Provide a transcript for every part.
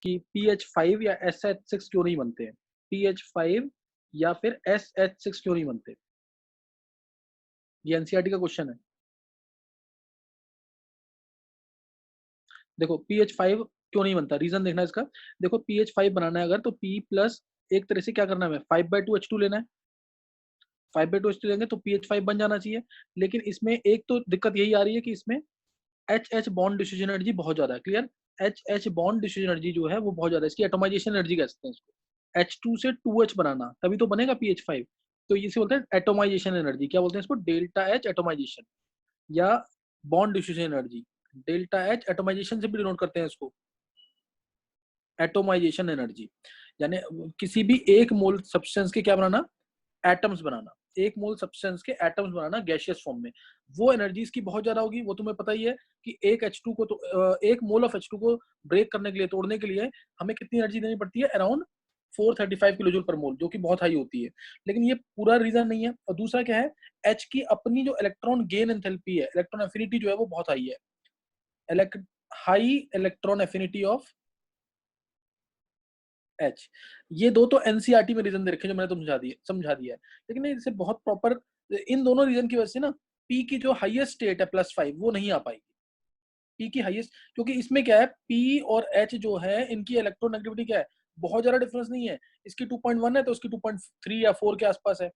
कि PH5 या SH6 क्यों नहीं बनते हैं, PH5 या फिर SH6 क्यों नहीं बनते? ये एनसीईआरटी का क्वेश्चन है। देखो PH5 क्यों नहीं बनता, रीजन देखना इसका। देखो PH5 बनाना है अगर, तो P प्लस एक तरह से क्या करना है, 5/2 H2 लेना है। 5/2 H2 लेंगे तो PH5 बन जाना चाहिए। लेकिन इसमें एक तो दिक्कत यही आ रही है कि इसमें HH बॉन्ड डिफ्यूजन एनर्जी बहुत ज्यादा है। Clear? HH bond diffusion energy जो है वो बहुत ज्यादा है, इसकी एटोमाइजेशन एनर्जी कह सकते हैं इसको। H2 से 2H बनाना तभी तो बनेगा PH5। तो इसे बोलते हैं एटोमाइजेशन एनर्जी। क्या बोलते हैं इसको? डेल्टा H एटोमाइजेशन या bond diffusion energy. Delta H atomisation से भी डिनोट करते हैं इसको, एटोमाइजेशन एनर्जी। यानी किसी भी एक मोल सब्सटेंस के क्या बनाना, एटम्स बनाना, एक मोल सब्सटेंस के एटम्स बनाना गैसियस फॉर्म में। वो एनर्जी इसकी बहुत ज्यादा होगी, वो तुम्हें पता ही है कि एक H2 को तो एक मोल ऑफ H2 को ब्रेक करने के लिए, तोड़ने के लिए हमें कितनी एनर्जी देनी पड़ती है? अराउंड 435 किलो जूल पर मोल, जो कि बहुत हाई होती है। लेकिन ये पूरा रीजन नहीं है। और दूसरा क्या है, H की अपनी जो इलेक्ट्रॉन गेन एंथैल्पी है, इलेक्ट्रॉन एफिनिटी जो है वो बहुत हाई है। High electron affinity of H. ये दो तो एनसीईआरटी में रीजन दे रखे जो मैंने तुम समझा दिया है। लेकिन इसे बहुत प्रॉपर, इन दोनों रीजन की वजह से ना पी की जो हाईएस्ट स्टेट है +5 वो नहीं आ पाएगी। पी की हाईएस्ट, क्योंकि इसमें क्या है, पी और एच जो है इनकी इलेक्ट्रोनेगेटिविटी क्या है, बहुत ज्यादा डिफरेंस नहीं है। इसकी 2.1 है तो उसकी 2.3 या 4 के आसपास है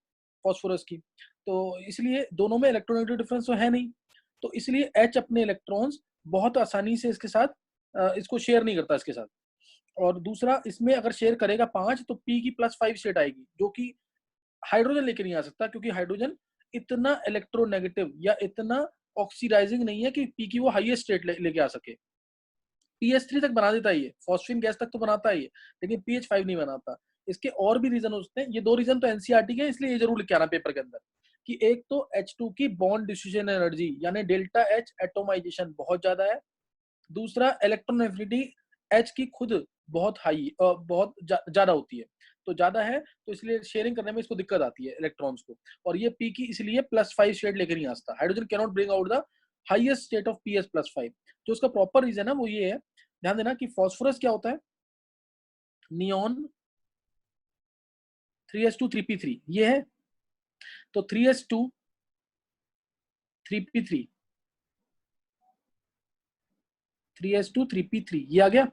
फॉस्फोरस की। तो इसलिए दोनों में इलेक्ट्रोनेगेटिव डिफरेंस तो है नहीं। तो इसलिए एच अपने इलेक्ट्रॉन्स बहुत आसानी से इसके साथ इसको शेयर नहीं करता इसके साथ। और दूसरा, इसमें अगर शेयर करेगा 5 तो पी की +5 स्टेट आएगी, जो कि हाइड्रोजन लेके नहीं आ सकता, क्योंकि हाइड्रोजन इतना इलेक्ट्रोनेगेटिव या इतना ऑक्सीडाइजिंग नहीं है कि पी की वो हाईएस्ट स्टेट लेके आ सके। पीएच3 तक बना देता है ये, फॉस्फीन गैस तक तो बनाता है ये, लेकिन पीएच5 नहीं बनाता। इसके और भी रीजन होते हैं, ये दो रीजन तो एनसीईआरटी के हैं, इसलिए ये जरूर लिख के आना पेपर के अंदर कि एक तो H2 की बॉन्ड डिफ्यूजन एनर्जी यानी डेल्टा H एटोमाइजेशन बहुत ज्यादा है। दूसरा, इलेक्ट्रॉन एफिनिटी H की खुद बहुत हाई, बहुत ज्यादा होती है। तो ज्यादा है तो इसलिए शेयरिंग करने में इसको दिक्कत आती है इलेक्ट्रॉन्स को। और ये पी की इसलिए +5 स्टेट लेकर नहीं आ सकता। Hydrogen can not bring out the highest state of PS +5। जो उसका प्रॉपर रीजन है वो ये है, ध्यान देना कि फॉस्फोरस क्या होता है, नियॉन 3s2 3p3 ये है। तो 3s2 3p3, 3s2 3p3 ये आ गया।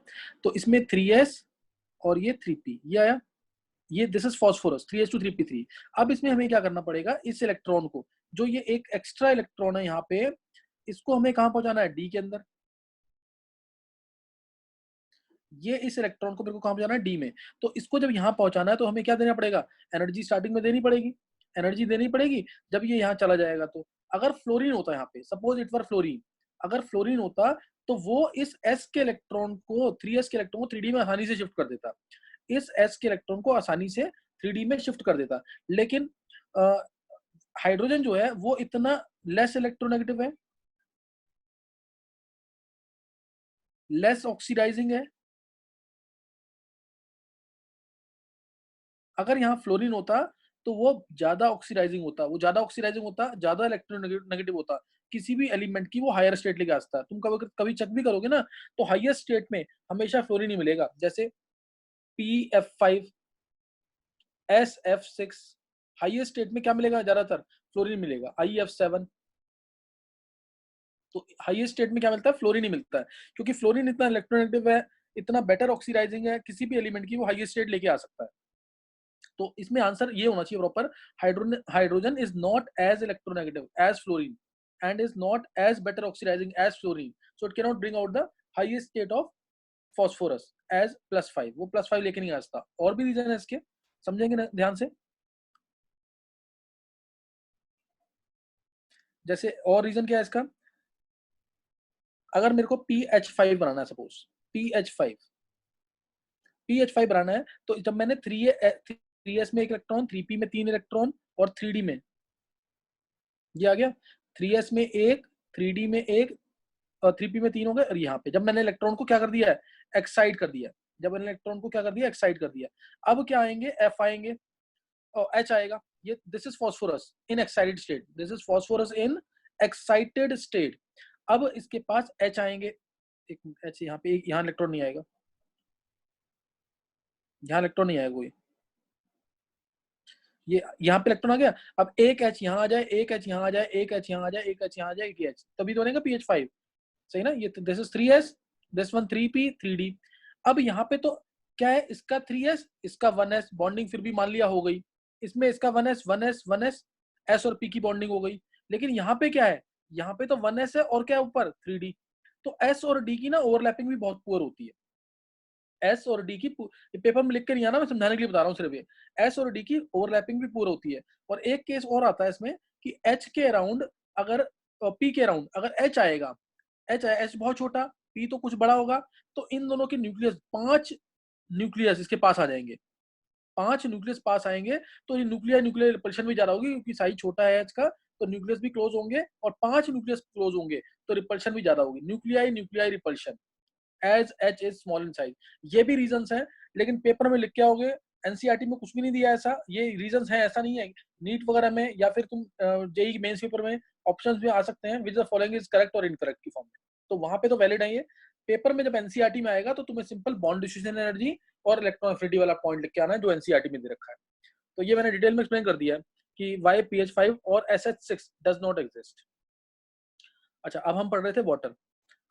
तो इसमें 3s और ये 3p ये आया। ये this is phosphorus 3s2 3p3। अब इसमें हमें क्या करना पड़ेगा, इस इलेक्ट्रॉन को, जो ये एक एक्स्ट्रा इलेक्ट्रॉन है यहाँ पे, इसको हमें कहाँ पहुंचाना है, डी के अंदर। ये इस इलेक्ट्रॉन को मेरे को कहाँ पहुंचाना है, डी में। तो इसको जब यहाँ पहुंचाना है तो हमें क्या देना पड़ेगा, एनर्जी स्टार्टिंग में देनी पड़ेगी। एनर्जी देनी पड़ेगी जब ये यहाँ चला जाएगा। तो अगर फ्लोरीन होता है यहाँ पे, सपोज इट वर फ्लोरीन, अगर फ्लोरीन होता तो वो इस एस के इलेक्ट्रॉन को, 3s के इलेक्ट्रॉन को 3d में आसानी से शिफ्ट कर देता। इस एस के इलेक्ट्रॉन को आसानी से 3d में शिफ्ट कर देता। लेकिन हाइड्रोजन जो है वो इतना लेस इलेक्ट्रोनेगेटिव है, लेस ऑक्सीडाइजिंग है। अगर यहाँ फ्लोरीन होता तो वो ज्यादा ऑक्सीडाइजिंग होता, वो ज्यादा ऑक्सीडाइजिंग होता, ज्यादा इलेक्ट्रोनेगेटिव होता। किसी भी एलिमेंट की वो हायर स्टेट लेके आ सकता है। तुम कभी कभी चेक भी करोगे ना, तो हाईएस्ट स्टेट में हमेशा फ्लोरीन ही मिलेगा। जैसे PF5, SF6, हाईएस्ट स्टेट में क्या मिलेगा, ज्यादातर फ्लोरीन मिलेगा। IF7, तो हाईएस्ट स्टेट में क्या मिलता है, फ्लोरीन ही मिलता है। क्योंकि फ्लोरीन इतना इलेक्ट्रोनेगेटिव है, इतना बेटर ऑक्सीडाइजिंग है, किसी भी एलिमेंट की वो हाईएस्ट स्टेट लेके आ सकता है। तो इसमें आंसर ये होना चाहिए proper, hydrogen is not as electronegative as fluorine and is not as better oxidising as fluorine, so it can not bring out the highest state of phosphorus as +5। वो +5 लेके नहीं आ सकता। और भी रीजन है इसके, समझेंगे ना ध्यान से। जैसे और रीजन क्या है इसका, अगर मेरे को PH5 बनाना है, सपोज PH5 PH5 बनाना है, तो जब मैंने 3s में एक इलेक्ट्रॉन, 3p में 3 इलेक्ट्रॉन और 3d में, ये आ गया 3s में एक, 3d में एक और 3p में 3 हो गए। और यहाँ पे जब मैंने इलेक्ट्रॉन को क्या कर दिया है, एक्साइट कर दिया। जब मैंने इलेक्ट्रॉन को क्या कर दिया, एक्साइट कर दिया। अब क्या आएंगे, F आएंगे और H आएगा। ये this is phosphorus in excited state, this is phosphorus in excited state. अब इसके पास H आएंगे, एक H यहाँ पे, यहाँ इलेक्ट्रॉन नहीं आएगा। यहाँ इलेक्ट्रॉन नहीं आएगा कोई, ये यहाँ पे इलेक्ट्रॉन आ गया, अब एक एच यहाँ आ जाए, एक एच यहाँ आ जाए, एक एच यहाँ आ जाए, एक एच यहाँ आ जाए, एक एच, तभी तो बनेगा pH5, सही ना। ये this is 3s, this one 3p 3d। अब यहाँ पे तो क्या है, इसका 3s, इसका 1s, बॉन्डिंग फिर भी मान लिया हो गई, इसमें इसका 1s 1s 1s, s और p की बॉन्डिंग हो गई। लेकिन यहाँ पे क्या है, यहाँ पे तो 1s है और क्या है ऊपर 3d, तो s और d की ना ओवरलैपिंग भी बहुत पुअर होती है। एस और डी की पेपर में लिख के नहीं आना, मैं समझाने के लिए बता रहा हूँ सिर्फ, ये एस और डी की ओवरलैपिंग भी पूरी होती है। और एक केस और आता है इसमें कि एच के अराउंड अगर पी के अराउंड अगर एच आएगा, एच बहुत छोटा, पी तो कुछ बड़ा होगा, तो इन दोनों के न्यूक्लियस 5 न्यूक्लियस इसके पास आ जाएंगे, 5 न्यूक्लियस पास आएंगे, तो ये न्यूक्लियर रिपल्शन भी ज्यादा होगी क्योंकि साइज छोटा है एच का, तो न्यूक्लियस भी क्लोज होंगे, और 5 न्यूक्लियस क्लोज होंगे तो रिपल्शन भी ज्यादा होगी, nuclei repulsion as H is small in size. ये भी रीजंस हैं, लेकिन पेपर में लिख के आओगे, एनसीईआरटी में कुछ भी नहीं दिया ऐसा, ये रीजंस हैं ऐसा नहीं है। नीट वगैरह में या फिर तुम जेईई मेंस पेपर में ऑप्शंस भी आ सकते हैं, which the following is correct और इनकरेक्ट की फॉर्म में, तो वहां पे तो वैलिड है ये। पेपर में जब एनसीईआरटी में आएगा तो तुम्हें सिंपल बॉन्ड डिस्ट्रीब्यूशन एनर्जी और इलेक्ट्रॉन एफिनिटी वाला पॉइंट लिख के आना है जो एनसीईआरटी में दे रखा है। तो ये मैंने डिटेल में एक्सप्लेन कर दिया है कि वाई pH5 और SH6 डज नॉट एग्जिस्ट। अच्छा, अब हम पढ़ रहे थे वाटर,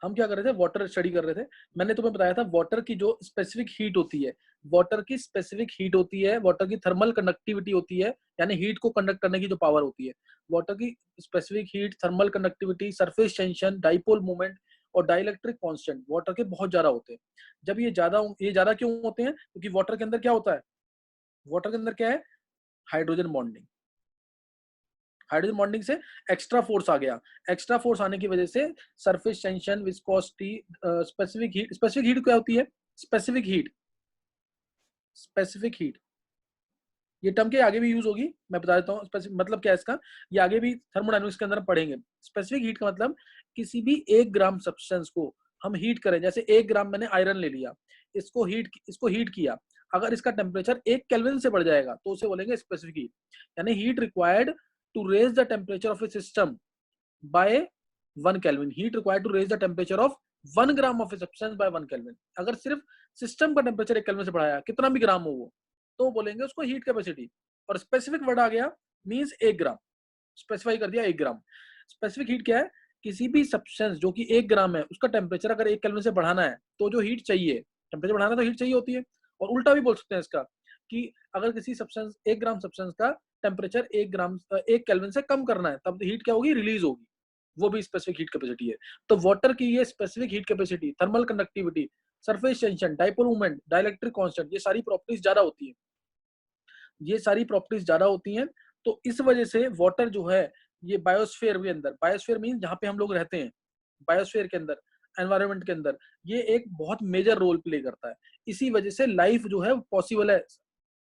हम क्या कर रहे थे, वाटर स्टडी कर रहे थे। मैंने तुम्हें बताया था वाटर की जो स्पेसिफिक हीट होती है, वाटर की स्पेसिफिक हीट होती है, वाटर की थर्मल कंडक्टिविटी होती है, यानी हीट को कंडक्ट करने की जो पावर होती है, वाटर की specific heat, thermal conductivity, surface tension, dipole moment और डाइलेक्ट्रिक कांस्टेंट वाटर के बहुत ज्यादा होते हैं। जब ये ज्यादा क्यों होते हैं, क्योंकि वाटर के अंदर क्या होता है, वाटर के अंदर क्या है, हाइड्रोजन बॉन्डिंग, हाइड्रोजन बॉन्डिंग से एक्स्ट्रा फोर्स आ गया, एक्स्ट्रा फोर्स आने की वजह से surface tension, viscosity, specific heat क्या होती है, स्पेसिफिक हीट, स्पेसिफिक हीट, ये टर्म के आगे भी यूज होगी, मैं बता देता हूँ मतलब क्या है इसका, ये आगे भी थर्मोडायनामिक्स के अंदर पढ़ेंगे। स्पेसिफिक हीट का मतलब किसी भी 1 ग्राम सब्सटेंस को हम हीट करें, जैसे 1 ग्राम मैंने आयरन ले लिया, इसको हीट किया, अगर इसका टेम्परेचर 1 केल्विन से बढ़ जाएगा तो उसे बोलेंगे स्पेसिफिक हीट, यानी heat required to raise the temperature of a system by 1 kelvin, heat required to raise the temperature of 1 gram of a substance by 1 kelvin. अगर सिर्फ सिस्टम का टेम्परेचर 1 केल्विन से बढ़ाया, कितना भी ग्राम हो वो, तो बोलेंगे उसको हीट कैपेसिटी। और स्पेसिफिक वर्ड आ गया, मींस 1 ग्राम, स्पेसिफाई कर दिया 1 ग्राम। स्पेसिफिक हीट क्या है, किसी भी सब्सटेंस जो कि 1 ग्राम है उसका टेम्परेचर अगर 1 केल्विन से बढ़ाना है तो जो हीट चाहिए, टेम्परेचर बढ़ाना तो हीट चाहिए होती है। और उल्टा भी बोल सकते हैं इसका कि अगर किसी सब्सटेंस 1 ग्राम सब्सटेंस का टेम्परेचर 1 केल्विन से कम करना है तब हीट क्या होगी, रिलीज होगी, वो भी स्पेसिफिक हीट कैपेसिटी है। तो वाटर की ये specific heat capacity, thermal conductivity, surface tension, dipole moment, dielectric constant, ये सारी प्रॉपर्टीज ज्यादा होती है, ये सारी प्रॉपर्टीज ज्यादा होती हैं। तो इस वजह से वाटर जो है ये बायोस्फीयर के अंदर, बायोस्फीयर मीन जहां पे हम लोग रहते हैं, बायोस्फीयर के अंदर, एनवायरनमेंट के अंदर, ये एक बहुत मेजर रोल प्ले करता है। इसी वजह से लाइफ जो है पॉसिबल है,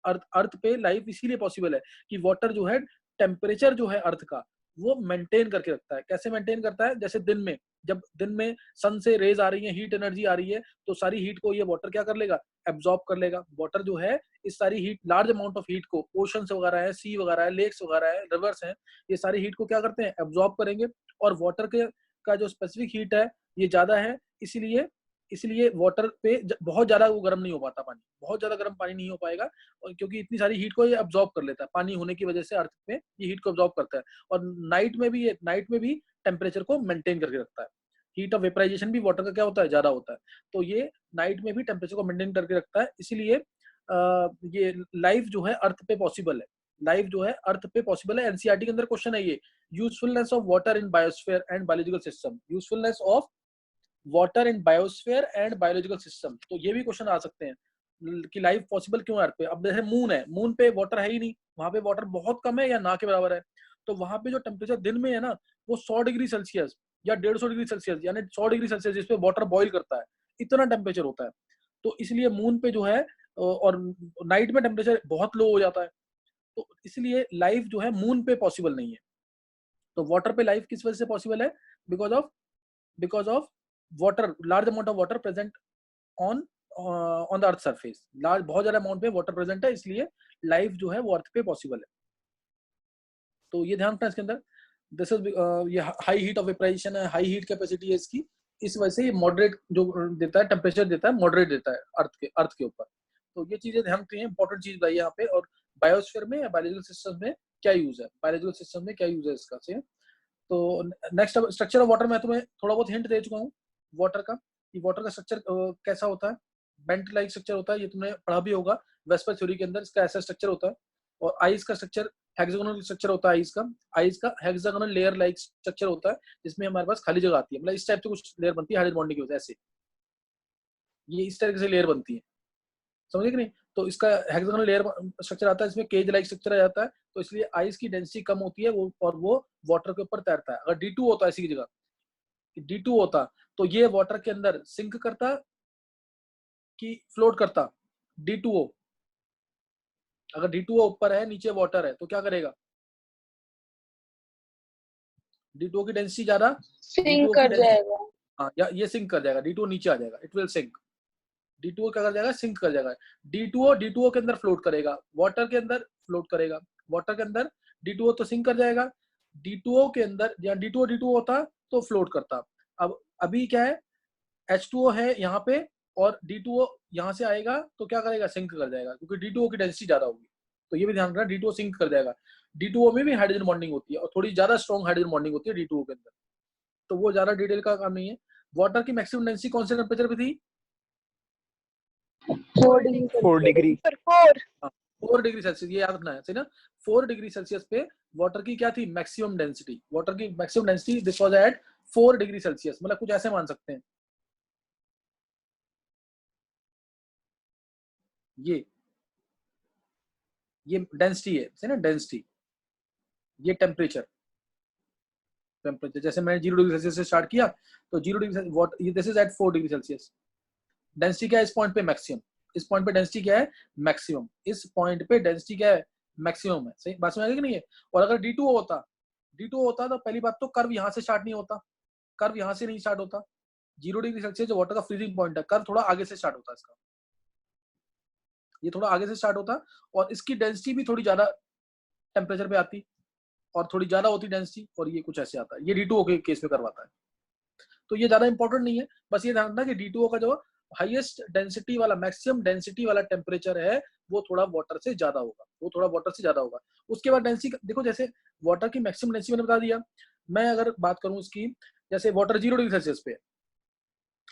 अर्थ पे लाइफ इसीलिए पॉसिबल है कि वाटर जो है टेम्परेचर जो है अर्थ का वो मेंटेन करके रखता है। कैसे मेंटेन करता है, जैसे दिन में, जब दिन में सन से रेज आ रही है, हीट एनर्जी आ रही है, तो सारी हीट को ये वाटर क्या कर लेगा, एब्जॉर्ब कर लेगा। वाटर जो है इस सारी heat, large amount of heat को, ओशंस वगैरह है, सी वगैरह है, लेक्स वगैरह है, रिवर्स हैं, ये सारी हीट को क्या करते हैं, एब्जॉर्ब करेंगे। और वाटर के का जो स्पेसिफिक हीट है ये ज्यादा है, इसीलिए इसलिए वाटर पे बहुत ज्यादा वो गर्म नहीं हो पाता, पानी बहुत ज्यादा गर्म पानी नहीं हो पाएगा, और क्योंकि इतनी सारी हीट को ये अब्जॉर्ब कर लेता है, पानी होने की वजह से अर्थ में ये हीट को अब्जॉर्ब करता है। और नाइट में भी टेम्परेचर को मेंटेन करके रखता है। हीट ऑफ वेपराइजेशन भी वाटर का क्या होता है, ज्यादा होता है, तो ये नाइट में भी टेम्परेचर को मेंटेन करके रखता है। इसीलिए ये लाइफ जो है अर्थ पे पॉसिबल है, लाइफ जो है अर्थ पे पॉसिबल है। एनसीईआरटी के अंदर क्वेश्चन है ये, usefulness of water in biosphere and biological system, usefulness of water in biosphere and biological system, तो ये भी क्वेश्चन आ सकते हैं कि लाइफ पॉसिबल क्यों है अर्थ पे। अब जैसे मून है, मून पे वाटर है ही नहीं, वहां पे वाटर बहुत कम है या ना के बराबर है, तो वहां पे जो टेम्परेचर दिन में है ना वो 100 डिग्री सेल्सियस या 150 डिग्री सेल्सियस, यानी 100 डिग्री सेल्सियस जिसपे वाटर बॉईल करता है, इतना टेम्परेचर होता है। तो इसलिए मून पे जो है और नाइट में टेम्परेचर बहुत लो हो जाता है, तो इसलिए लाइफ जो है मून पे पॉसिबल नहीं है। तो वाटर पे लाइफ किस वजह से पॉसिबल है, because of water, large amount of water present on on the earth surface, large बहुत ज्यादा अमाउंट में वाटर प्रेजेंट है, इसलिए लाइफ जो है वो अर्थ पे पॉसिबल है। तो ये ध्यान रखना इसके अंदर, दिस इज ये हाई हीट ऑफ वेपराइजेशन है, हाई हीट कैपेसिटी है इसकी, इस वजह से ये मॉडरेट जो देता है टेम्परेचर देता है, मॉडरेट देता है अर्थ के ऊपर। तो तो ये चीजें ध्यान रखनी है, इंपॉर्टेंट चीज बताइए यहाँ पे। और बायोस्फीयर में या बायोलॉजिकल सिस्टम में क्या यूज है, बायोलॉजिकल सिस्टम में क्या यूज है इसका से। तो नेक्स्ट स्ट्रक्चर ऑफ वाटर, मैं तुम्हें थोड़ा बहुत हिंट दे चुका हूँ वाटर का, कि वाटर का स्ट्रक्चर कैसा होता है, बेंट लाइक स्ट्रक्चर होता है, ये तुमने पढ़ा भी होगा वेस्पर थ्योरी के अंदर, इसका ऐसा स्ट्रक्चर होता है। और आइस का स्ट्रक्चर हेक्सागोनल स्ट्रक्चर होता है, आइस का हेक्सागोनल लेयर लाइक स्ट्रक्चर होता है, जिसमें हमारे पास खाली जगह आती है, मतलब इस टाइप से कुछ लेयर बनती है हाइड्रोजन बॉन्डिंग की वजह से, ये इस तरीके से लेयर बनती है, समझे कि नहीं। तो इसका हेक्सागोनल लेयर स्ट्रक्चर आता है, इसमें केज लाइक स्ट्रक्चर आ जाता है, तो इसलिए आइस की डेंसिटी कम होती है वो, और वो वाटर के ऊपर तैरता है। अगर D2 होता है इसी की जगह, D2 होता तो ये वाटर के अंदर सिंक करता कि फ्लोट करता, D2O। अगर D2O ऊपर है, नीचे वाटर है, तो क्या करेगा, D2O की डेंसिटी ज्यादा, सिंक D2O की कर डेंसिटी, जाएगा। हाँ, या ये सिंक कर जाएगा, D2O नीचे आ जाएगा, इट विल सिंक। D2O क्या कर जाएगा, सिंक कर जाएगा। D2O के अंदर फ्लोट करेगा, वाटर के अंदर फ्लोट करेगा, वाटर के अंदर D2O तो सिंक कर जाएगा, D2O के अंदर, या D2O होता तो फ्लोट करता। अब अभी क्या है, H2O है यहाँ पे, और D2O यहाँ से आएगा तो क्या करेगा, सिंक कर जाएगा, क्योंकि D2O की डेंसिटी ज्यादा होगी। तो ये भी ध्यान रखना, D2O सिंक कर जाएगा। D2O में भी हाइड्रोजन बॉन्डिंग होती है, और थोड़ी ज्यादा स्ट्रॉन्ग हाइड्रोजन बॉन्डिंग होती है D2O के अंदर, तो वो ज्यादा डिटेल का काम नहीं है। वाटर की मैक्सिमम डेंसिटी कौन से टेम्परेचर पे थी, 4 डिग्री 4 डिग्री। 4 डिग्री सेल्सियस, ये याद रखना है, सही ना। 4 डिग्री सेल्सियस पे वाटर की क्या थी, मैक्सिमम डेंसिटी, वाटर की maximum density this was at 4 degree Celsius, मतलब कुछ ऐसे मान सकते हैं, ये डेंसिटी है, सही ना, डेंसिटी, ये टेम्परेचर, जैसे मैंने 0 डिग्री सेल्सियस से स्टार्ट किया, तो 0 डिग्री वॉट, ये this is at 4 degree Celsius. Density क्या है इस पॉइंट पे, मैक्सिमम, इस पॉइंट पे डेंसिटी क्या है, मैक्सिमम, इस पॉइंट पे डेंसिटी क्या है, मैक्सिमम है, सही बात समझ आ गई कि नहीं है। और अगर D2 होता तो पहली बात तो कर्व यहाँ से स्टार्ट नहीं होता, कर्व यहाँ से नहीं स्टार्ट होता, 0 डिग्री सेल्सियस जो वाटर का फ्रीजिंग पॉइंट है, कर्व थोड़ा आगे से स्टार्ट होता है इसका, ये थोड़ा आगे से स्टार्ट होता, और इसकी डेंसिटी भी थोड़ी ज्यादा टेम्परेचर पे आती, और थोड़ी ज्यादा होती डेंसिटी, और ये कुछ ऐसे आता है, ये D2O के केस में करवाता है। तो ये ज्यादा इंपॉर्टेंट नहीं है, बस ये ध्यान रखना कि D2O का जो हाईएस्ट डेंसिटी वाला, मैक्सिमम डेंसिटी वाला टेम्परेचर है, वो थोड़ा वाटर से ज्यादा होगा, वो थोड़ा वाटर से ज्यादा होगा। उसके बाद डेंसिटी देखो, जैसे वाटर की मैक्सिमम डेंसिटी मैंने बता दिया, मैं अगर बात करूं उसकी, जैसे वाटर 0 डिग्री सेल्सियस पे,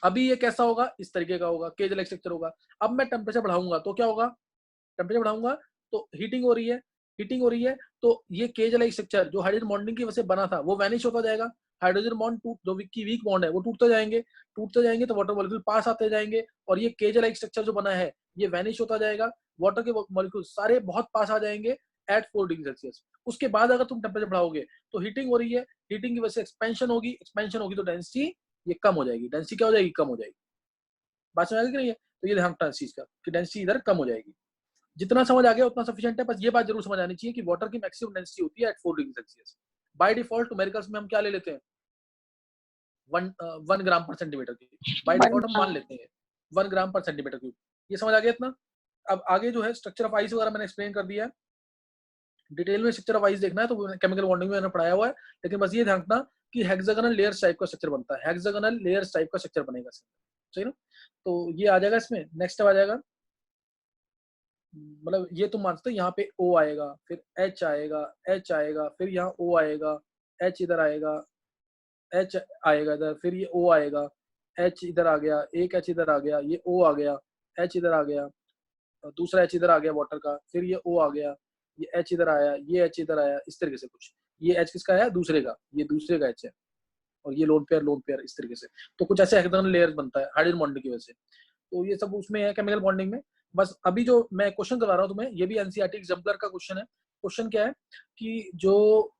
अभी ये कैसा होगा, इस तरीके का होगा, केज लाइक स्ट्रक्चर होगा। अब मैं टेम्परेचर बढ़ाऊंगा तो क्या होगा, टेम्परेचर बढ़ाऊंगा तो हीटिंग हो रही है, तो ये केज लाइक स्ट्रक्चर जो हाइड्रोजन बॉन्डिंग की वजह से बना था, वो वैनिश होता जाएगा, हाइड्रोजन बॉन्ड जो वीक बॉन्ड है वो टूटते जाएंगे, तो वाटर मॉलिक्यूल पास आते जाएंगे, और ये केज लाइक स्ट्रक्चर जो बना है ये वैनिश होता जाएगा, वाटर के मॉलिक्यूल सारे बहुत पास आ जाएंगे एट 4 डिग्री सेल्सियस। उसके बाद अगर तुम टेम्परेचर बढ़ाओगे तो हीटिंग हो रही है, हीटिंग की वजह से एक्सपेंशन होगी तो डेंसिटी ये कम हो जाएगी, डेंसिटी क्या हो जाएगी, कम हो जाएगी। बात समझ आ गई कि नहीं है। तो ये ध्यान रखना इस चीज का कि डेंसिटी इधर कम हो जाएगी। जितना समझ आ गया उतना सफिशिएंट है, बस ये बात जरूर समझ आनी चाहिए कि वाटर की मैक्सिमम डेंसिटी होती है at 4 degree Celsius. By default numericals में हम क्या ले लेते हैं, 1 ग्राम पर सेंटीमीटर क्यूब, बाय डिफॉल्ट हम मान लेते हैं 1 ग्राम पर सेंटीमीटर क्यूब। ये समझ आ गया इतना। अब आगे जो है स्ट्रक्चर ऑफ आइस वगैरह मैंने एक्सप्लेन कर दिया है, डिटेल में स्ट्रक्चर ऑफ आइस देखना है तो केमिकल बॉन्डिंग में मैंने पढ़ाया हुआ है, लेकिन बस ये ध्यान रखना कि हेक्सागोनल लेयर्स टाइप का स्ट्रक्चर बनता है, हेक्सागोनल लेयर्स टाइप का स्ट्रक्चर बनेगा, सही ना। तो ये आ जाएगा इसमें, नेक्स्ट आ जाएगा, मतलब ये तुम मान सकते हो यहाँ पे O आएगा, फिर H आएगा, फिर यहाँ O आएगा, H इधर आएगा, H आएगा इधर, फिर ये O आएगा, H इधर आ गया, एक H इधर आ गया, ये O आ गया, H इधर आ गया, दूसरा H इधर आ गया वाटर का, फिर ये O आ गया, ये H इधर आया, ये H इधर आया, इस तरीके से कुछ, ये H किसका है, दूसरे का, ये दूसरे का H है, और ये लोन पेयर इस तरीके से। तो कुछ ऐसे हेक्सागोनल लेयर बनता है हाइड्रोजन बॉन्डिंग की वजह से। तो ये सब उसमें है केमिकल बॉन्डिंग में। बस अभी जो मैं क्वेश्चन करवा रहा हूँ तुम्हें, ये भी एनसीईआरटी एग्जाम्पलर का क्वेश्चन है। क्वेश्चन क्या है कि जो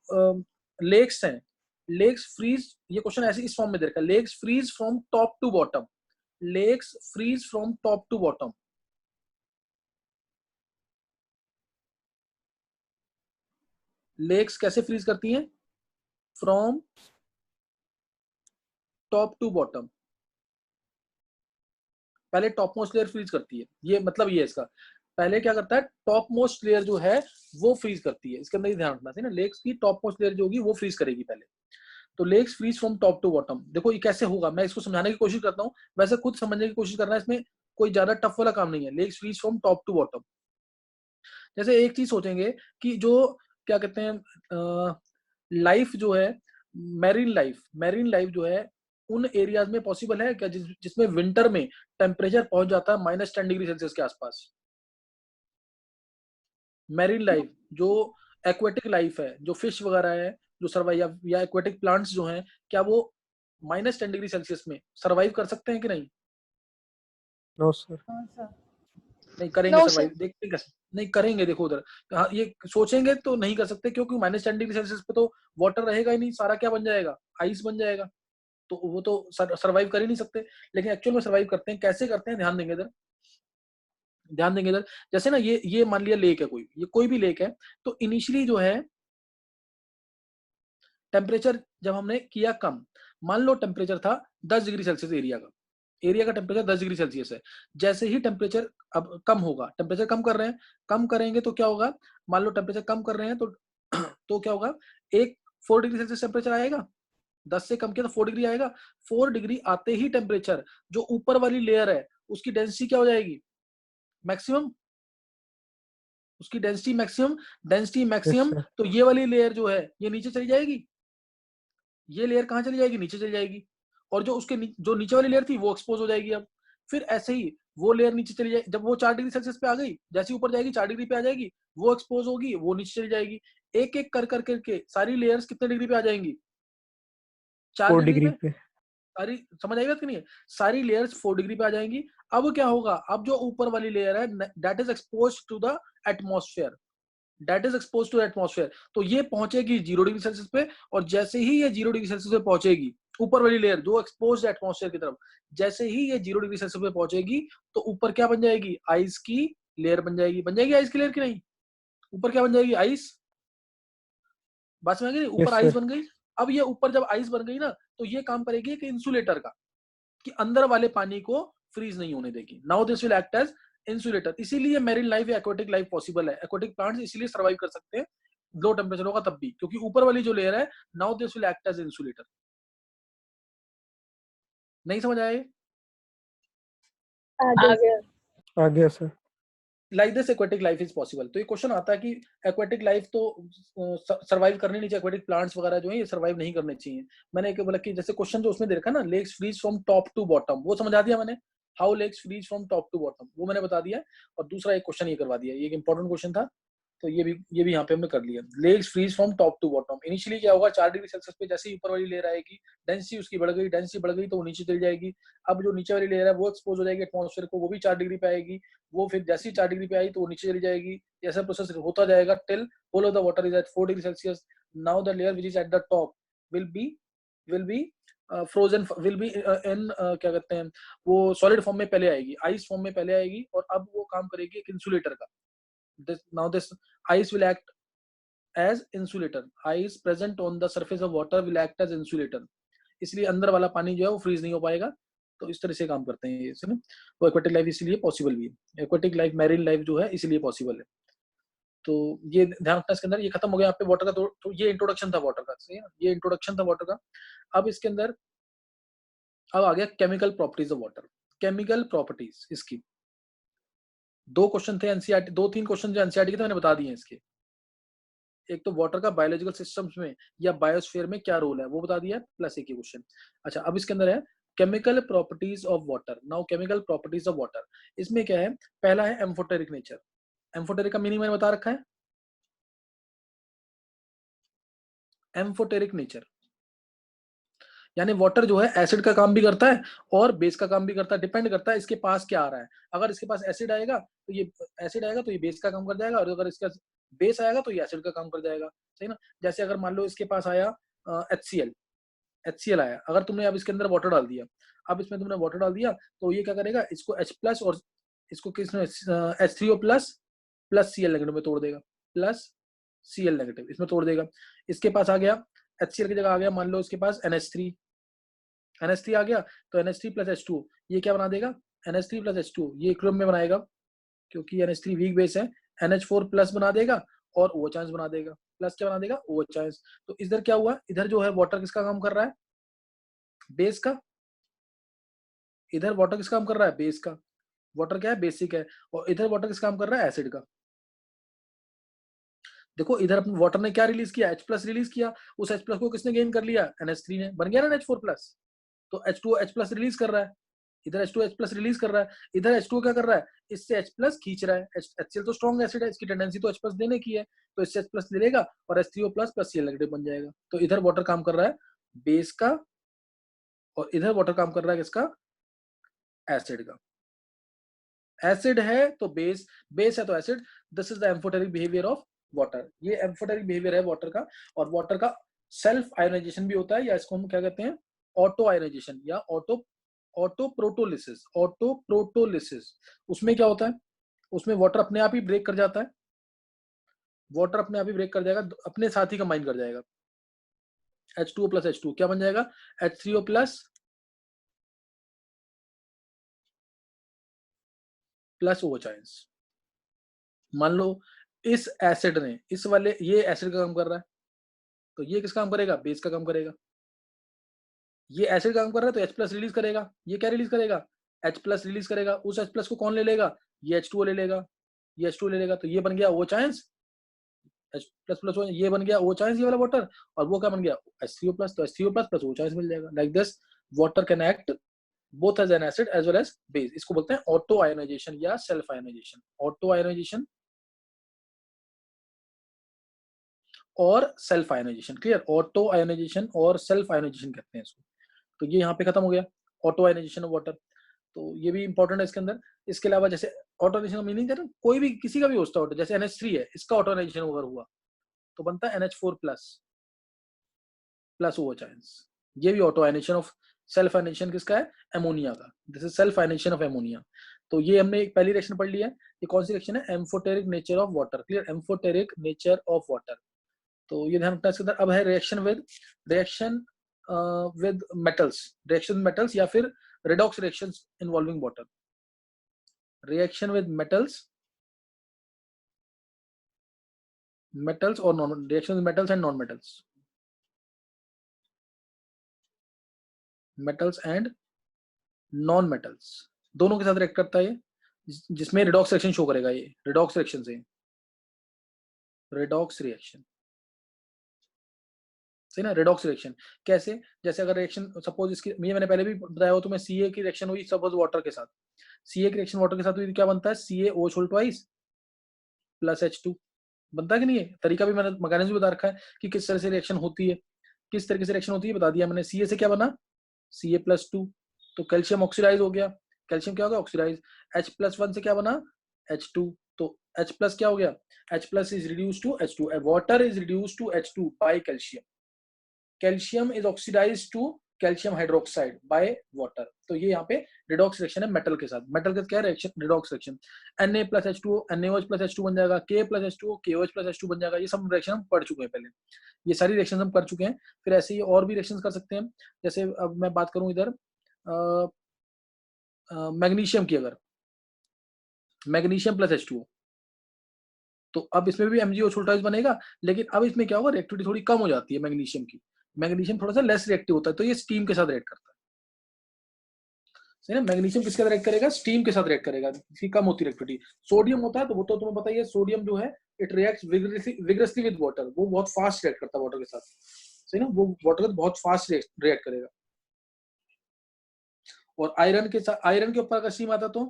लेक्स हैं, लेक्स फ्रीज, ये क्वेश्चन ऐसे इस फॉर्म में दे रखा है, lakes freeze from top to bottom, lakes freeze from top to bottom. Lakes कैसे फ्रीज करती हैं, फ्रॉम टॉप टू बॉटम, पहले टॉप मोस्ट लेयर फ्रीज करती है, ये मतलब ये है इसका, पहले क्या करता है, टॉप मोस्ट लेयर जो है वो फ्रीज करती है, इसके अंदर ही ध्यान रखना है ना, लेक्स की टॉप मोस्ट लेयर जो होगी वो फ्रीज करेगी पहले। तो lakes freeze from top to bottom, देखो ये कैसे होगा, मैं इसको समझाने की कोशिश करता हूँ, वैसे खुद समझने की कोशिश करना है, इसमें कोई ज्यादा टफ वाला काम नहीं है। Lakes freeze from top to bottom. जैसे एक चीज सोचेंगे कि जो क्या कहते हैं लाइफ जो है, मैरीन लाइफ जो है उन एरियाज में पॉसिबल है क्या जिसमें विंटर में टेम्परेचर पहुंच जाता है -10 डिग्री सेल्सियस के आसपास? मैरीन लाइफ जो एक्वेटिक लाइफ है, जो फिश वगैरह है, जो सर्वाइव या एक्वेटिक प्लांट्स जो हैं, क्या वो -10 डिग्री सेल्सियस में सर्वाइव कर सकते हैं कि नहीं? No sir. नहीं करेंगे नो सर्वाइव, सर। देखते कैसे नहीं करेंगे। देखो उधर, हाँ ये सोचेंगे तो नहीं कर सकते, क्योंकि -10 डिग्री सेल्सियस पे तो वाटर रहेगा ही नहीं, सारा क्या बन जाएगा, आइस बन जाएगा। तो वो तो सर्वाइव कर ही नहीं सकते। लेकिन एक्चुअल में सर्वाइव करते हैं, कैसे करते हैं ध्यान देंगे इधर, ध्यान देंगे इधर। जैसे ना ये मान लिया लेक है, कोई ये कोई भी लेक है, तो इनिशियली जो है टेम्परेचर जब हमने किया कम, मान लो टेम्परेचर था 10 डिग्री सेल्सियस एरिया का टेम्परेचर 10 डिग्री सेल्सियस है। जैसे ही टेम्परेचर अब कम होगा, टेम्परेचर कम कर रहे हैं, कम करेंगे तो क्या होगा, मान लो टेम्परेचर कम कर रहे हैं तो तो क्या होगा, एक 4 डिग्री सेल्सियस टेम्परेचर आएगा, 10 से कम किया तो 4 डिग्री आएगा। 4 डिग्री आते ही टेम्परेचर जो ऊपर वाली लेयर है उसकी डेंसिटी क्या हो जाएगी, मैक्सिमम, उसकी density maximum, density yes maximum. Sir. तो ये वाली लेयर जो है ये नीचे चली जाएगी, ये लेयर कहाँ चली जाएगी, नीचे चली जाएगी। और जो उसके जो नीचे वाली लेयर थी वो एक्सपोज हो जाएगी। अब फिर ऐसे ही वो लेयर नीचे चली जाएगी, जब वो 4 डिग्री सेल्सियस पे आ गई, जैसे ऊपर जाएगी 4 डिग्री पे आ जाएगी, वो एक्सपोज होगी, वो नीचे चली जाएगी। एक एक कर करके सारी लेयर्स कितने डिग्री पे आ जाएंगी, 4 डिग्री 4 डिग्री पे। पे। सारी समझ आई बात कि नहीं है, सारी लेयर्स 4 डिग्री पे आ जाएंगी। अब क्या होगा, अब जो ऊपर वाली लेयर है that is expose to the atmosphere, that is expose to atmosphere, तो ये पहुंचेगी 0 डिग्री सेल्सियस पे। और जैसे ही ये 0 डिग्री सेल्सियस पे पहुंचेगी, ऊपर वाली लेयर जो एक्सपोज एटमोस्फेयर की तरफ, जैसे ही ये 0 डिग्री सेल्सियस पे पहुंचेगी तो ऊपर क्या बन जाएगी, आइस की लेयर बन जाएगी। बन जाएगी आइस की लेयर की नहीं, ऊपर क्या बन जाएगी, आइस। बात समझ गई, ऊपर यस आइस सर। बन गई। अब ये ऊपर जब आइस बन गई ना, तो ये काम करेगी एक इंसुलेटर का, कि अंदर वाले पानी को फ्रीज नहीं होने देगी। Now this will act as insulator. इसीलिए मैरीन लाइफ या एक्वेटिक लाइफ पॉसिबल है, एक्वेटिक प्लांट्स इसीलिए सर्वाइव कर सकते हैं लो टेम्परेचर होगा तब भी, क्योंकि ऊपर वाली जो लेयर है, now this will act as insulator. नहीं समझ आया? आ गया। आ गया sir. Like this aquatic life is possible. तो ये क्वेश्चन आता है कि एक्वेटिक लाइफ तो सर्वाइव करनी नहीं चाहिए, एक्वेटिक प्लांट्स वगैरह जो है ये सर्वाइव नहीं करने चाहिए। मैंने एक बोला कि जैसे क्वेश्चन जो उसमें दे रखा है ना, lakes freeze from top to bottom, वो समझा दिया मैंने, how lakes freeze from top to bottom, वो मैंने बता दिया। और दूसरा एक क्वेश्चन ये करवा दिया, ये एक इंपॉर्टेंट क्वेश्चन था, तो ये भी यहाँ पे हमने कर लिया। Lakes freeze from top to bottom, initially क्या होगा, 4 डिग्री सेल्सियस पे जैसे ही ऊपर वाली लेयर आएगी, डेंसिटी उसकी बढ़ गई, डेंसिटी बढ़ गई तो वो नीचे चली जाएगी। अब जो नीचे वाली लेयर है वो एक्सपोज हो जाएगी एटमॉस्फेयर को, वो भी 4 डिग्री पे आएगी, वो फिर जैसे ही 4 डिग्री पे आई तो वो नीचे चली जाएगी। ऐसा प्रोसेस होता जाएगा till whole of the water is at 4 degree Celsius. Now the layer which is at the top will be frozen, will be in क्या कहते हैं, वो सॉलिड फॉर्म में पहले आएगी, आइस फॉर्म में पहले आएगी, और अब वो काम करेगी एक इंसुलेटर का। Now this ice will act as insulator. Ice present on the surface of water will act as insulator. इसलिए अंदर वाला पानी जो है वो फ्रीज नहीं हो पाएगा। तो इस तरह से काम करते हैं ये ना। तो एक्वेटिक लाइफ इसलिए पॉसिबल भी है, एक्वेटिक लाइफ मैरीन लाइफ जो है इसलिए पॉसिबल है। तो ये ध्यान रखना इसके अंदर। ये खत्म हो गया यहाँ पे वाटर का। तो ये इंट्रोडक्शन था वाटर का, सही है ना, ये इंट्रोडक्शन था वाटर का। अब इसके अंदर अब आ गया chemical properties of water. Chemical properties इसकी दो क्वेश्चन थे एनसीईआरटी, 2-3 क्वेश्चन जो एनसीईआरटी के थे मैंने बता दिए इसके। एक तो वाटर का बायोलॉजिकल सिस्टम्स में या बायोस्फीयर में क्या रोल है वो बता दिया, प्लस एक ही क्वेश्चन। अच्छा अब इसके अंदर है chemical properties of water. Now chemical properties of water, इसमें क्या है, पहला है एम्फोटेरिक नेचर। एम्फोटेरिक का मीनिंग मैंने बता रखा है, एम्फोटेरिक नेचर यानी वाटर जो है एसिड का काम भी करता है और बेस का काम भी करता है, डिपेंड करता है इसके पास क्या आ रहा है। अगर इसके पास एसिड आएगा तो ये बेस का काम कर जाएगा, और अगर इसका बेस आएगा तो ये एसिड का काम कर जाएगा, सही ना। जैसे अगर मान लो इसके पास आया HCl आया, अगर तुमने अब इसके अंदर वाटर डाल दिया, अब इसमें तुमने वाटर डाल दिया तो ये क्या करेगा, इसको H+ और इसको किसमें H3O+ प्लस Cl नेगेटिव में तोड़ देगा, प्लस Cl नेगेटिव इसमें तोड़ देगा। इसके पास आ गया HCl की जगह आ गया मान लो इसके पास NH3 आ गया, तो NH3 + H2 ये क्या बना देगा, NH3 + H2 ये इक्विलिब्रियम में बनाएगा, क्योंकि NH3 वीक बेस है। NH4+ बना देगा और OH बना देगा, प्लस क्या बना देगा, OH। तो इधर क्या हुआ, इधर जो है वाटर किसका काम कर रहा है, बेस का। इधर वाटर किसका काम कर रहा है, बेस का। वाटर क्या है, बेसिक है, और इधर वाटर किस काम कर रहा है, एसिड का। देखो इधर अपने वाटर ने क्या रिलीज किया, H+ रिलीज किया, उस H+ को किसने गेन कर लिया, NH3 ने, बन गया ना H4+। तो H2 H+ रिलीज कर रहा है, इधर H2 H+ रिलीज कर रहा है, इधर H2 क्या कर रहा है, इससे H+ खींच रहा है। HCl तो स्ट्रॉन्ग एसिड है, इसकी टेंडेंसी तो H+ देने की है, तो इससे H+ ले लेगा और H3O+ + Cl नेगेटिव बन जाएगा। तो इधर वाटर काम कर रहा है बेस का, और इधर वाटर काम कर रहा है किसका, एसिड का। एसिड है तो बेस, बेस है तो acid. This is the amphoteric behaviour of water. ये एम्फोटेरिक बिहेवियर है वाटर का। और वाटर का सेल्फ आयोनाइजेशन भी होता है, या इसको हम क्या कहते हैं, ऑटो आयोनाइजेशन या ऑटो प्रोटोलिसिस। ऑटो प्रोटोलिसिस उसमें क्या होता है, उसमें वाटर अपने आप ही ब्रेक कर जाता है, वाटर अपने आप ही ब्रेक कर जाएगा, अपने साथ ही कंबाइन कर जाएगा। H2O + H2 क्या बन जाएगा, H3O+ + OH। मान लो इस एसिड ने, इस वाले, ये एसिड का काम कर रहा है, तो ये किस काम करेगा, बेस का काम करेगा। ये एसिड का काम कर रहा है तो H+ रिलीज करेगा, ये क्या रिलीज करेगा, H+ रिलीज करेगा। उस H+ को कौन ले लेगा, ये H2O ले लेगा, ये H2O ले लेगा, तो ये बन गया OH, H++, ये बन गया OH, ये वाला वाटर, और वो क्या बन गया, H3O+, तो H3O+ + OH मिल जाएगा। Like this water can act both as an acid as well as base। इसको बोलते हैं ऑटो आयोनाइजेशन या सेल्फ आयोनाइजेशन। ऑटो आयोनाइजेशन और self ionisation, clear. Auto ionisation और सेल्फ आयोनाइजेशन कहते हैं इसको। तो ये यहाँ पे खत्म हो गया, ऑटो आयोनाइजेशन ऑफ वाटर। तो ये भी इंपॉर्टेंट है इसके अंदर। इसके अलावा जैसे ऑटो आयोनाइजेशन का मीनिंग है ना, कोई भी किसी का भी होता है, जैसे NH3 है, इसका ऑटो आयोनाइजेशन ओवर हुआ तो बनता है NH4+ + OH। ये भी auto ionisation of, self ionisation किसका है, अमोनिया का। This is self ionisation of ammonia. तो ये हमने एक पहली रिएक्शन पढ़ लिया है। ये कौन सी रिएक्शन है, amphoteric nature of water, clear, amphoteric nature of water. तो ये ध्यान रखना इसके अंदर। अब है reaction with metals, reaction metals या फिर redox reactions involving water. Reaction with metals और non, reaction with metals and non metals, metals and non metals, दोनों के साथ रिएक्ट करता है ये, जिसमें रिडॉक्स रिएक्शन शो करेगा। ये रिडॉक्स रिएक्शन से, रिडॉक्स रिएक्शन सही ना। रिडॉक्स रिएक्शन कैसे, जैसे अगर रिएक्शन सपोज इसकी, मैंने पहले भी बताया हो, तो मैं Ca की रिएक्शन हुई सपोज वाटर के साथ, Ca की रिएक्शन वाटर के साथ हुई, क्या बनता है, CaOH + H2 बनता है कि नहीं है। तरीका भी मैंने, मैकेनिज्म भी बता रखा है कि किस तरह से रिएक्शन होती है, किस तरीके से रिएक्शन होती है बता दिया मैंने। Ca से क्या बना, Ca+2, तो कैल्शियम ऑक्सीडाइज हो गया, कैल्शियम क्या हो गया, ऑक्सीडाइज। H+1 से क्या बना, H2, तो H+ क्या हो गया, H+ is reduced to H2, water is reduced to H2 by calcium, calcium is oxidised to calcium hydroxide by water. तो ये यहाँ पे रिडॉक्स रिएक्शन है मेटल के साथ। मेटल का क्या reaction, redox reaction. Na+H2O NaOH+H2 बन जाएगा, K+H2O KOH+H2 बन जाएगा। ये सब रिएक्शन हम पढ़ चुके हैं पहले, ये सारी रिएक्शन हम कर चुके हैं। फिर ऐसे ही और भी रिएक्शन कर सकते हैं। जैसे अब मैं बात करूं इधर मैग्नीशियम की, अगर मैग्नीशियम +H2O, तो अब इसमें भी MgO बनेगा, लेकिन अब इसमें क्या होगा, रिएक्टिविटी थोड़ी कम हो जाती है मैग्नीशियम की। मैग्नीशियम थोड़ा सा लेस रिएक्टिव होता है, तो ये स्टीम के साथ रिएक्ट करता है, सही ना। मैग्नीशियम किसके साथ रिएक्ट करेगा, स्टीम के साथ रिएक्ट करेगा, इसकी कम होती है रिएक्टिविटी। सोडियम होता है तो वो तो तुम्हें पता ही है, सोडियम जो है इट रिएक्ट्स विग्रेसली विद वाटर, वो बहुत फास्ट रिएक्ट करता है वाटर के साथ, सही ना, वो वाटर के साथ बहुत फास्ट रिएक्ट करेगा। और आयरन के साथ, आयरन के ऊपर अगर स्टीम आता तो,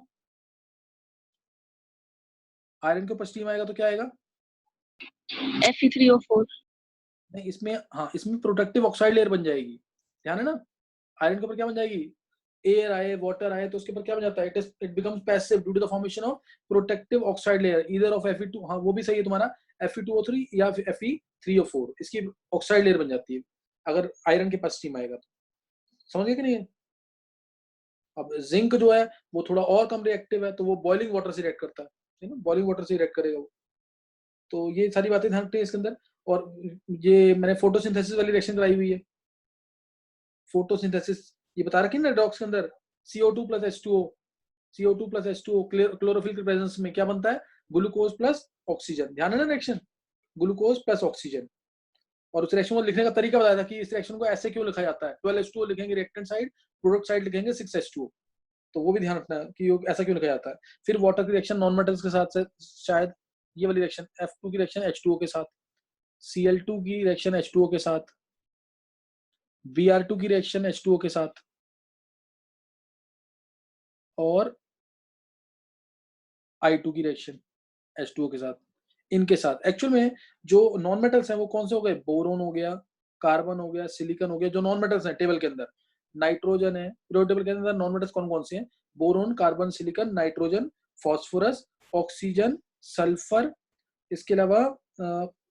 आयरन के ऊपर स्टीम आएगा तो क्या आएगा, Fe3O4। नहीं इसमें, हाँ इसमें प्रोटेक्टिव ऑक्साइड लेयर बन जाएगी, ध्यान है ना। आयरन के ऊपर क्या बन जाएगी, एयर आए, वाटर आए, तो उसके ऊपर क्या बन जाता है, it becomes passive due to the formation of protective oxide layer either of Fe2, हाँ वो भी सही है तुम्हारा, Fe2O3 या फिर Fe3O4, इसकी ऑक्साइड लेयर बन जाती है अगर आयरन के पास स्टीम आएगा तो। समझ गए कि नहीं। अब जिंक जो है वो थोड़ा और कम रिएक्टिव है, तो वो बॉइलिंग वाटर से रिएक्ट करता है ना, बॉइलिंग वाटर से रिएक्ट करेगा वो। तो ये सारी बातें ध्यान रखते हैं इसके अंदर। और ये मैंने फोटोसिंथेसिस वाली रिएक्शन कराई हुई है, फोटोसिंथेसिस ये बता रखी है ना डॉक्स के अंदर, CO2 + H2O, CO2 + H2O chlorophyll के प्रेजेंस में क्या बनता है, ग्लूकोज प्लस ऑक्सीजन। ध्यान है ना रिएक्शन, ग्लूकोज प्लस ऑक्सीजन। और उस रिएक्शन को लिखने का तरीका बताया था कि इस रिएक्शन को ऐसे क्यों लिखा जाता है, 12H2O लिखेंगे रिएक्टेंट साइड, प्रोडक्ट साइड लिखेंगे 6H2O। तो वो भी ध्यान रखना है कि ऐसा क्यों लिखा जाता है। फिर वाटर की रिएक्शन नॉन मेटल्स के साथ शायद ये वाली रिएक्शन F2 की रिएक्शन H2O के साथ, Cl2 की रिएक्शन H2O के साथ, Br2 की रिएक्शन H2O के साथ, और I2 की रिएक्शन H2O के साथ, इनके साथ। एक्चुअल में जो नॉन मेटल्स हैं वो कौन से हो गए, बोरोन हो गया, कार्बन हो गया, सिलिकॉन हो गया, जो नॉन मेटल्स हैं टेबल के अंदर। नाइट्रोजन है पीरियोडिक टेबल के अंदर, नॉन मेटल्स कौन कौन से हैं, boron, carbon, silicon, nitrogen, phosphorus, oxygen, sulphur, इसके अलावा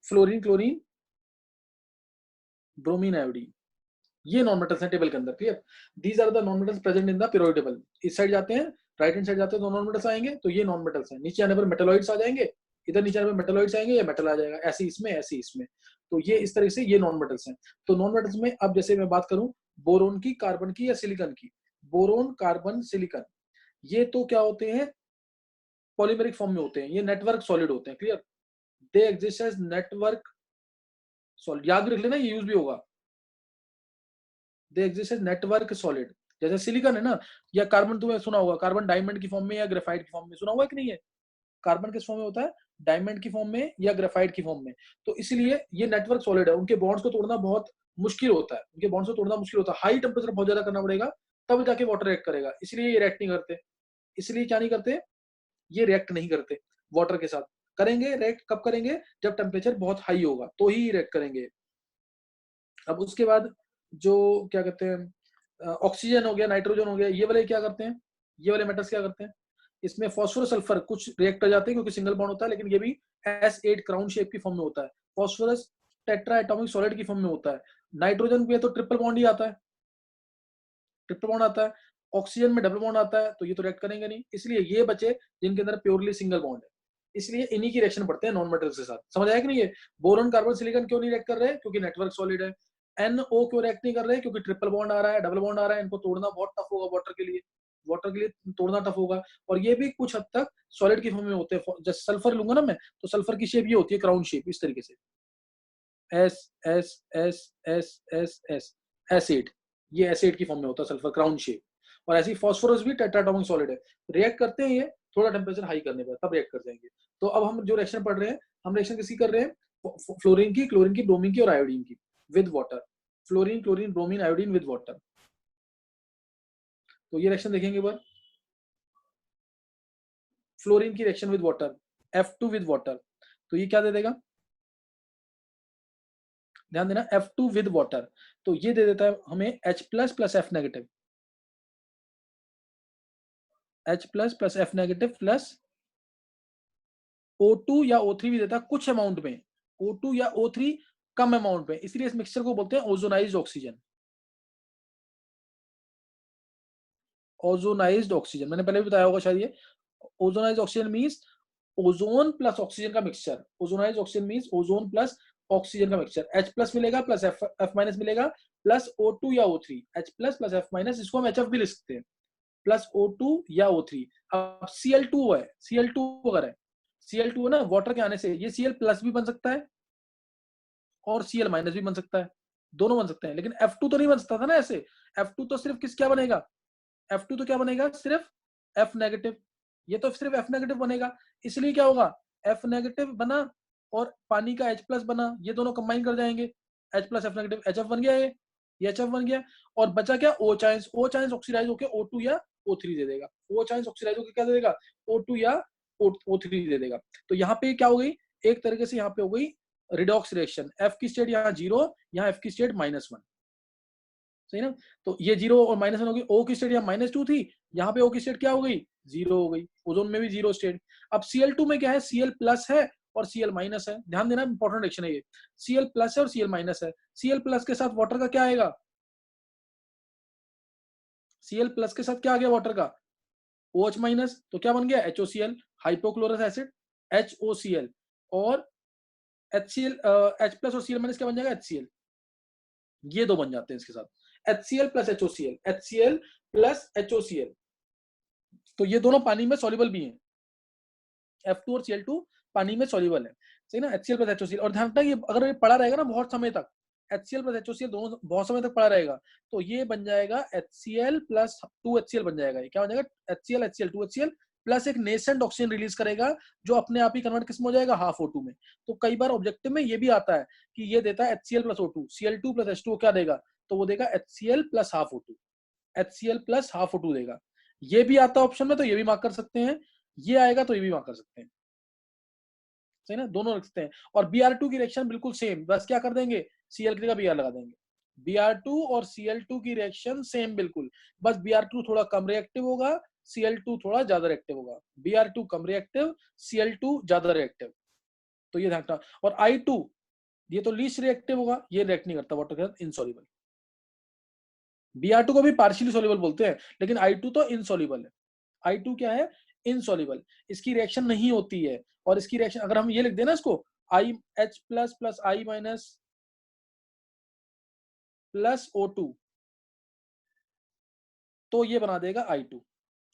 फ्लोरीन, क्लोरीन, ब्रोमीन, आयोडीन। ये नॉन मेटल्स हैं टेबल के अंदर। Clear, these are the non metals present in the periodic table. इस साइड जाते हैं, राइट हैंड साइड जाते हैं तो नॉन मेटल्स आएंगे, तो ये नॉन मेटल्स हैं। नीचे आने पर मेटलॉइड्स आ जाएंगे, इधर नीचे आने पर मेटलॉइड्स आएंगे या मेटल आ जाएगा, ऐसे इसमें ऐसे इसमें। तो ये इस तरह से ये नॉन मेटल्स हैं। तो नॉन मेटल्स में अब जैसे मैं बात करूं बोरोन की, कार्बन की या सिलिकॉन की, बोरोन, कार्बन, सिलिकॉन, ये तो क्या होते हैं, पॉलीमेरिक फॉर्म में होते हैं, ये नेटवर्क सॉलिड होते हैं। Clear, they exist as network solid, याद भी रख लेना, ये यूज भी होगा। They exist as network solid. जैसे सिलिकॉन है ना, या कार्बन, तुम्हें सुना होगा कार्बन डायमंड की फॉर्म में या ग्रेफाइट की फॉर्म में, सुना हुआ कि नहीं है। कार्बन किस फॉर्म में होता है, डायमंड की फॉर्म में या ग्रेफाइट की फॉर्म में। तो इसलिए ये नेटवर्क सॉलिड है, उनके बॉन्ड्स को तोड़ना बहुत मुश्किल होता है, उनके बॉन्ड्स को तोड़ना मुश्किल होता है, हाई टेम्परेचर बहुत ज्यादा करना पड़ेगा तब जाके वाटर रिएक्ट करेगा, इसलिए ये रिएक्ट नहीं करते। इसलिए क्या नहीं करते, ये रिएक्ट नहीं करते वाटर के साथ। करेंगे रिएक्ट कब करेंगे, जब टेम्परेचर बहुत हाई होगा तो ही रिएक्ट करेंगे। अब उसके बाद जो क्या कहते हैं, ऑक्सीजन हो गया, नाइट्रोजन हो गया, ये वाले क्या करते हैं, ये वाले मेटल्स क्या करते हैं, इसमें फास्फोरस सल्फर कुछ रिएक्ट कर जाते हैं क्योंकि सिंगल बॉन्ड होता है, लेकिन ये भी S8 क्राउन शेप की फॉर्म में होता है। फास्फोरस टेट्रा एटॉमिक सॉलिड की फॉर्म में होता है। नाइट्रोजन में तो ट्रिपल बॉन्ड ही आता है, ट्रिपल बॉन्ड आता है। ऑक्सीजन में डबल बॉन्ड आता है, तो ये तो रिएक्ट करेंगे नहीं, इसलिए ये बचे जिनके अंदर प्योरली सिंगल बॉन्ड है, इसलिए इन्हीं की रिएक्शन पड़ते हैं नॉन मेटल्स के साथ। समझ आया कि नहीं, ये बोरोन, कार्बन, सिलिकॉन क्यों नहीं रिएक्ट कर रहे हैं, क्योंकि नेटवर्क सॉलिड है। NO क्यों रिएक्ट नहीं कर रहे हैं, क्योंकि ट्रिपल बॉन्ड आ रहा है, डबल बॉन्ड आ रहा है, इनको तोड़ना बहुत टफ होगा वाटर के लिए, वाटर के लिए तोड़ना टफ होगा। और ये भी कुछ हद तक सॉलिड की फॉर्म में होते हैं। जैसे सल्फर लूंगा ना मैं, तो सल्फर की शेप ये होती है क्राउन शेप, इस तरीके से, S S S S S S acid, ये एसिड की फॉर्म में होता है सल्फर, क्राउन शेप। और ऐसी फास्फोरस भी टेट्राटॉमिक सॉलिड है, रिएक्ट करते हैं ये थोड़ा टेम्परेचर हाई करने पर, तब रिएक्ट कर जाएंगे। तो अब हम जो रिएक्शन पढ़ रहे हैं, हम रिएक्शन किसकी कर रहे हैं, फ्लोरीन की, क्लोरीन की, ब्रोमीन की और आयोडीन की with water. Fluorine, chlorine, bromine, iodine with water. तो ये रिएक्शन देखेंगे बार, फ्लोरीन की reaction with water, F2 with water, तो ये क्या दे देगा, ध्यान देना, F2 विद वाटर, तो ये दे देता है हमें H plus plus F negative, H plus plus F negative plus O2 या O3 भी देता है कुछ अमाउंट में, O2 या O3 कम अमाउंट में, इसलिए इस मिक्सचर को बोलते हैं ओजोनाइज्ड ऑक्सीजन। ओजोनाइज्ड ऑक्सीजन मैंने पहले भी बताया होगा शायद, ये ozonised oxygen means ozone plus oxygen का mixture. Ozonised oxygen means ozone plus oxygen का मिक्सचर। H प्लस मिलेगा प्लस F माइनस मिलेगा प्लस O2 या O3, H plus plus F minus, इसको हम HF भी लिख सकते हैं, प्लस O2 या O3। अब Cl2 है, Cl2 अगर है, Cl2 है ना, वाटर के आने से ये Cl प्लस भी बन सकता है और Cl माइनस भी बन सकता है, दोनों बन सकते हैं, लेकिन F2 तो नहीं बन सकता था ना ऐसे। F2 तो सिर्फ किस क्या बनेगा, F2 तो क्या बनेगा, सिर्फ F नेगेटिव, ये तो सिर्फ F नेगेटिव बनेगा। इसलिए क्या होगा, F नेगेटिव बना और पानी का H प्लस बना, ये दोनों कंबाइन कर जाएंगे, H plus F negative, HF बन गया, ये HF बन गया। और बचा क्या, O चाइंस, O चाइंस ऑक्सीडाइज होकर O2 या O3 दे देगा, O चाइंस ऑक्सीडाइज होकर क्या दे देगा, O2 या O3 दे देगा। तो यहाँ पे क्या हो गई, एक तरीके से यहाँ पे हो गई रिडॉक्स रिएक्शन, F की स्टेट यहाँ 0, यहाँ F की स्टेट -1, सही ना। तो ये 0 और -1 होगी, O की स्टेट यहाँ -2 थी, यहाँ पे O की स्टेट क्या हो गई, 0 हो गई, ओजोन में भी 0 स्टेट। अब Cl2 में क्या है, Cl प्लस है और Cl माइनस है, ध्यान देना, इंपॉर्टेंट रिएक्शन है ये, Cl प्लस है और Cl माइनस है। Cl प्लस के साथ वाटर का क्या आएगा, Cl प्लस के साथ क्या आ गया वाटर का, OH माइनस, तो क्या बन गया, HOCl, हाइपोक्लोरस एसिड, HOCl, और HCl, H प्लस और Cl माइनस क्या बन जाएगा, HCl, ये दो बन जाते हैं इसके साथ, HCl plus HOCl, HCl plus HOCl, तो ये दोनों पानी में सॉल्युबल भी हैं, F2 और Cl2 पानी में सॉल्युबल है, सही ना, HCl प्लस HOCl। और ध्यान रखना, ये अगर ये पड़ा रहेगा ना बहुत समय तक, HCl प्लस HOCl दोनों बहुत समय तक पड़ा रहेगा, तो ये बन जाएगा HCl प्लस 2HCl बन जाएगा। ये क्या बन जाएगा? HCl 2HCl प्लस एक नेसेंट ऑक्सीजन रिलीज करेगा जो अपने आप ही कन्वर्ट किसमें हो जाएगा? हाफ O2 में। तो कई बार ऑब्जेक्टिव में ये भी आता है कि ये देता है HCl plus O2, Cl2 plus H2O क्या देगा? तो वो देगा HCl plus half O2, HCl plus half O2 देगा। ये भी आता है ऑप्शन में, तो ये भी मार्क कर सकते हैं, ये आएगा तो ये भी मार्क कर सकते हैं, सही ना? दोनों रखते हैं। और Br2 की रिएक्शन बिल्कुल सेम, बस क्या कर देंगे? Cl का Br लगा देंगे। Br2 और Cl2 की रिएक्शन सेम बिल्कुल, बस Br2 थोड़ा कम रिएक्टिव होगा, Cl2 थोड़ा ज्यादा रिएक्टिव होगा। Br2 कम रिएक्टिव, Cl2 ज्यादा रिएक्टिव, तो ये ध्यान रखना। और I2 ये तो लीस्ट रिएक्टिव होगा, ये रिएक्ट नहीं करता वाटर के साथ, इनसॉल्युबल। Br2 को भी पार्शियली सॉल्युबल बोलते हैं, लेकिन I2 तो इनसॉल्युबल है। I2 क्या है? इनसॉल्युबल, इसकी रिएक्शन नहीं होती है। और इसकी रिएक्शन अगर हम ये लिख देना इसको IH plus plus I minus plus O2, तो ये बना देगा I2,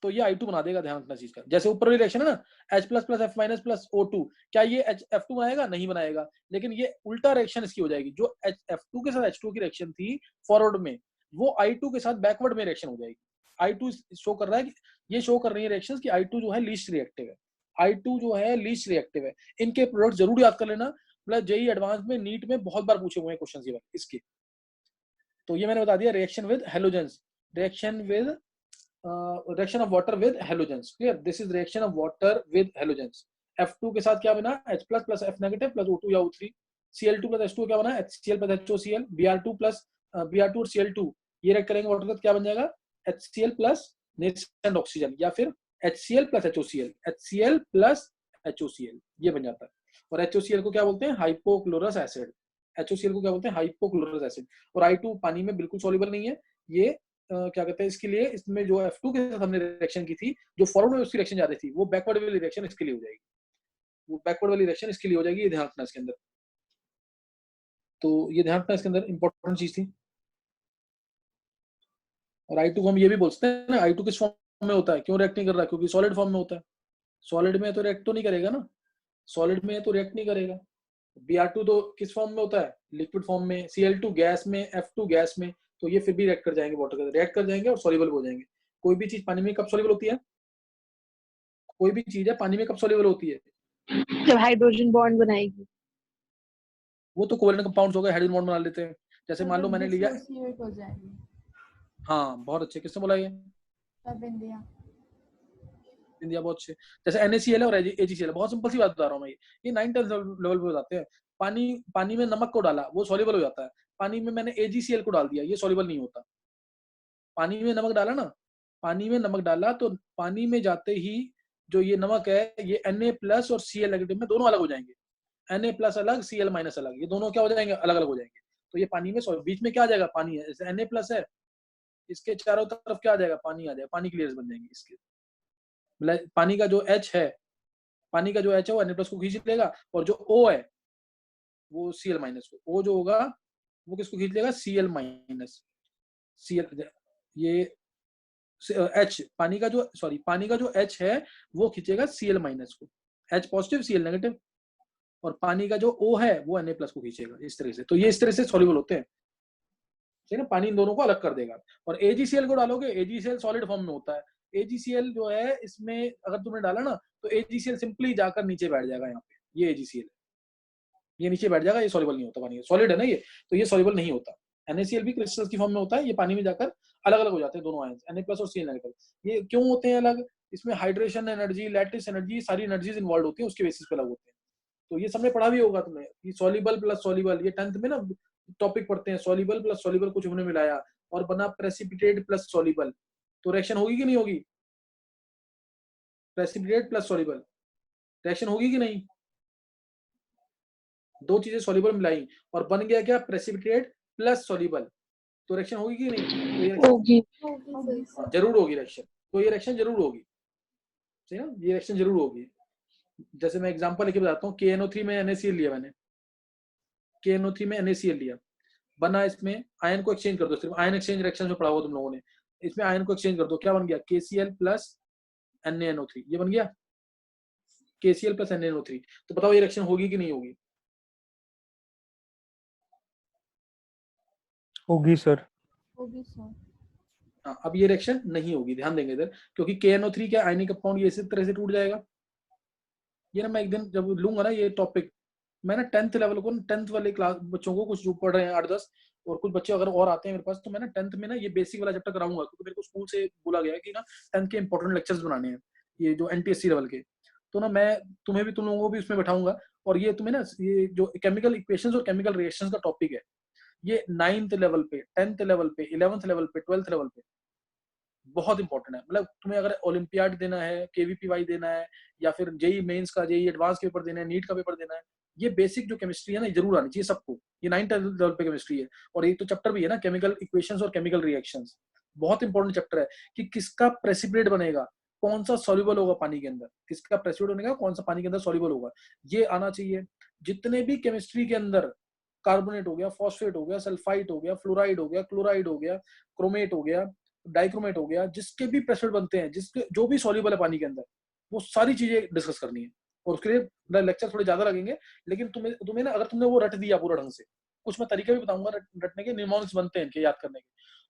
तो ये I2 बना देगा, ध्यान रखना चीज का। जैसे ऊपर वाली रिएक्शन है ना, H plus plus F minus plus O2, क्या ये F2 बनाएगा? नहीं बनाएगा, लेकिन ये उल्टा रिएक्शन इसकी हो जाएगी। जो F2 के साथ H2 की रिएक्शन थी फॉरवर्ड में, वो I2 के साथ बैकवर्ड में रिएक्शन हो जाएगी। I2 शो कर रहा है कि ये शो कर रही है रिएक्शंस कि I2 जो है लीस्ट रिएक्टिव है, I2 जो है लीस्ट रिएक्टिव है। इनके प्रोडक्ट जरूर याद कर लेना, प्लस जेई एडवांस में नीट में बहुत बार पूछे हुए हैं क्वेश्चन ये इसके। तो ये मैंने बता दिया, reaction with halogens, reaction with reaction of water with halogens, clear? This is reaction of water with halogens। F2 के साथ क्या बना? H plus plus F negative plus O2 या O3। Cl2 plus H2 क्या बना? HCl plus HOCl। Br2 plus Br2 और Cl2 ये react करेंगे वाटर के साथ, क्या बन जाएगा? HCl plus नेसेंट ऑक्सीजन, या फिर HCl plus HOCl, HCl plus HOCl, ये बन जाता है। और HOCl को क्या बोलते हैं? Hypochlorous acid. HOCl को क्या बोलते हैं? Hypochlorous acid. और I2 पानी में बिल्कुल सॉल्युबल नहीं है, ये क्या कहते हैं इसके लिए, इसमें जो F2 के साथ हमने रिएक्शन की थी, जो फॉरवर्ड में उसकी रिएक्शन जा रही थी, वो बैकवर्ड वाली रिएक्शन इसके लिए हो जाएगी, वो बैकवर्ड वाली रिएक्शन इसके लिए हो जाएगी, ये ध्यान रखना इसके अंदर। तो ये ध्यान रखना इसके अंदर, इंपॉर्टेंट चीज थी। और I2 को हम ये भी बोलते हैं ना, I2 किस फॉर्म में होता है? क्यों रिएक्ट नहीं कर रहा है? क्योंकि सॉलिड फॉर्म में होता है। सॉलिड में तो रिएक्ट तो नहीं करेगा ना, सॉलिड में तो रिएक्ट नहीं करेगा। Br2 तो किस फॉर्म में होता है? लिक्विड फॉर्म में। Cl2 गैस में, F2 गैस में, तो ये फिर भी रिएक्ट कर जाएंगे, वाटर के साथ रिएक्ट कर जाएंगे और सॉल्युबल हो जाएंगे। कोई भी चीज पानी में कब सॉल्युबल होती है? कोई भी चीज है पानी में कब सॉल्युबल होती है? जब हाइड्रोजन बॉन्ड बनाएगी। वो तो कोवलेंट कंपाउंड्स हो गए, हाइड्रोजन बॉन्ड बना लेते हैं। जैसे मान लो मैंने लिया, डिसोसिएट हो जाएगी। हाँ बहुत अच्छे, किसने बोला ये? सब इंडिया। इंडिया, बहुत अच्छे। जैसे NaCl और AgCl, बहुत सिंपल सी बात बता रहा हूँ मैं, ये 9-10 लेवल पे बताते हैं। पानी में नमक को डाला, वो सॉल्युबल हो जाता है। पानी में मैंने AgCl को डाल दिया, ये सॉल्युबल नहीं होता। पानी में नमक डाला ना, पानी में नमक डाला तो पानी में जाते ही जो ये नमक है, ये Na प्लस और Cl नेगेटिव में दोनों अलग हो जाएंगे। Na प्लस अलग, Cl माइनस अलग, ये दोनों क्या हो जाएंगे? अलग अलग हो जाएंगे। तो ये पानी में बीच में क्या आ जाएगा? पानी है। जैसे Na प्लस है, इसके चारों तरफ क्या आ जाएगा? पानी आ जाएगा, पानी की लेयर्स बन जाएंगी इसके। पानी का जो H है, पानी का जो H है वो Na प्लस को खींच लेगा, और जो O है वो Cl माइनस को, O जो होगा वो किसको खींच लेगा? Cl minus. Cl, ये H पानी का जो H है वो खींचेगा Cl माइनस को, H पॉजिटिव Cl नेगेटिव, और पानी का जो O है वो Na प्लस को खींचेगा, इस तरह से। तो ये इस तरह से सॉल्युबल होते हैं, ठीक है ना? पानी इन दोनों को अलग कर देगा। और AgCl को डालोगे, AgCl सॉलिड फॉर्म में होता है। AgCl जो है, इसमें अगर तुमने डाला ना, तो AgCl सिंपली जाकर नीचे बैठ जाएगा, यहाँ पे ये AgCl है, ये नीचे बैठ जाएगा, ये सॉल्युबल नहीं होता पानी, सॉलिड है ना ये, तो ये सॉल्युबल नहीं होता। NaCl भी क्रिस्टल्स की फॉर्म में होता है, ये पानी में जाकर अलग अलग हो जाते हैं दोनों आयंस, Na प्लस और Cl नेगेटिव। ये क्यों होते हैं अलग? इसमें हाइड्रेशन एनर्जी, लैटिस एनर्जी, सारी एनर्जीज इन्वॉल्व होती हैं, उसके बेसिस पे अलग होते हैं। तो ये सबने पढ़ा भी होगा तुमने, ये सॉल्युबल प्लस सॉल्युबल, ये 10th में ना टॉपिक पढ़ते हैं, सॉल्युबल प्लस सॉल्युबल कुछ हमने मिलाया और बना प्रेसिपिटेट प्लस सॉल्युबल। तो रिएक्शन होगी कि नहीं होगी? प्रेसिपिटेट प्लस सॉल्युबल रिएक्शन होगी कि नहीं? दो चीजें सॉल्युबल मिलाई और बन गया क्या? Precipitate plus soluble. तो रिएक्शन होगी कि नहीं? तो ये होगी। जरूर होगी रिएक्शन, तो ये रिएक्शन जरूर होगी, सही ना? ये रिएक्शन जरूर होगी। जैसे मैं एग्जांपल लेके बताता हूँ, KNO3 में NaCl लिया मैंने, KNO3 में NaCl लिया, बना इसमें आयन को एक्सचेंज कर दो, सिर्फ आयन एक्सचेंज रिएक्शन में पढ़ा हुआ तुम लोगों ने, इसमें आयन को एक्सचेंज कर दो, क्या बन गया? KCl प्लस NaNO3, ये बन गया KCl प्लस NaNO3। तो बताओ ये रिएक्शन होगी कि नहीं होगी? होगी सर। होगी सर। हाँ, अब ये रिएक्शन नहीं होगी, ध्यान देंगे इधर, क्योंकि KNO3 क्या आयनिक कंपाउंड ये इसी तरह से टूट जाएगा। ये ना मैं एक दिन जब लूंगा ना ये टॉपिक, मैं ना 10th लेवल को, 10th वाले क्लास बच्चों को, कुछ जो पढ़ रहे हैं 8-10 और कुछ बच्चे अगर और आते हैं मेरे पास, तो मैं ना 10th में ना ये बेसिक वाला चैप्टर कराऊंगा, क्योंकि मेरे को स्कूल से बोला गया है कि ना 10th के इंपॉर्टेंट लेक्चर्स बनाने हैं, ये जो NTSC लेवल के। तो ना मैं तुम्हें भी, तुम लोगों को भी उसमें बैठाऊंगा, और ये तुम्हें ना ये जो केमिकल इक्वेशंस और केमिकल रिएक्शंस का टॉपिक है, ये 9th लेवल पे, 10th लेवल पे, 11th लेवल पे, 12th लेवल पे बहुत इंपॉर्टेंट है। मतलब तुम्हें अगर ओलंपियाड देना है, KVPY देना है, या फिर JEE मेंस का, JEE एडवांस के पेपर देना है, नीट का पेपर देना है, ये बेसिक जो केमिस्ट्री है ना, ये जरूर आनी चाहिए सबको। ये 9th लेवल पे केमिस्ट्री है, और एक तो चैप्टर भी है ना केमिकल इक्वेशंस और केमिकल रिएक्शंस, बहुत इंपॉर्टेंट चैप्टर है कि किसका प्रेसिपिटेट बनेगा, कौन सा सॉल्युबल होगा पानी के अंदर, किसका प्रेसिपिटेट बनेगा, कौन सा पानी के अंदर सॉल्युबल होगा, ये आना चाहिए। जितने भी केमिस्ट्री के अंदर कार्बोनेट हो गया, फॉस्फेट हो गया, सल्फाइड हो गया, फ्लोराइड हो गया, क्लोराइड हो गया, क्रोमेट हो गया, डाइक्रोमेट हो गया, जिसके भी प्रेसिपिटेट बनते हैं, जिसके जो भी सॉल्युबल है पानी के अंदर, वो सारी चीजें डिस्कस करनी है। और उसके लिए लेक्चर थोड़े ज्यादा लगेंगे, लेकिन तुम्हें तुम्हें ना अगर तुमने वो रट दिया पूरा ढंग से, कुछ मैं तरीके भी बताऊंगा रटने के, निमोनिक्स बनते हैं इनके याद करने के,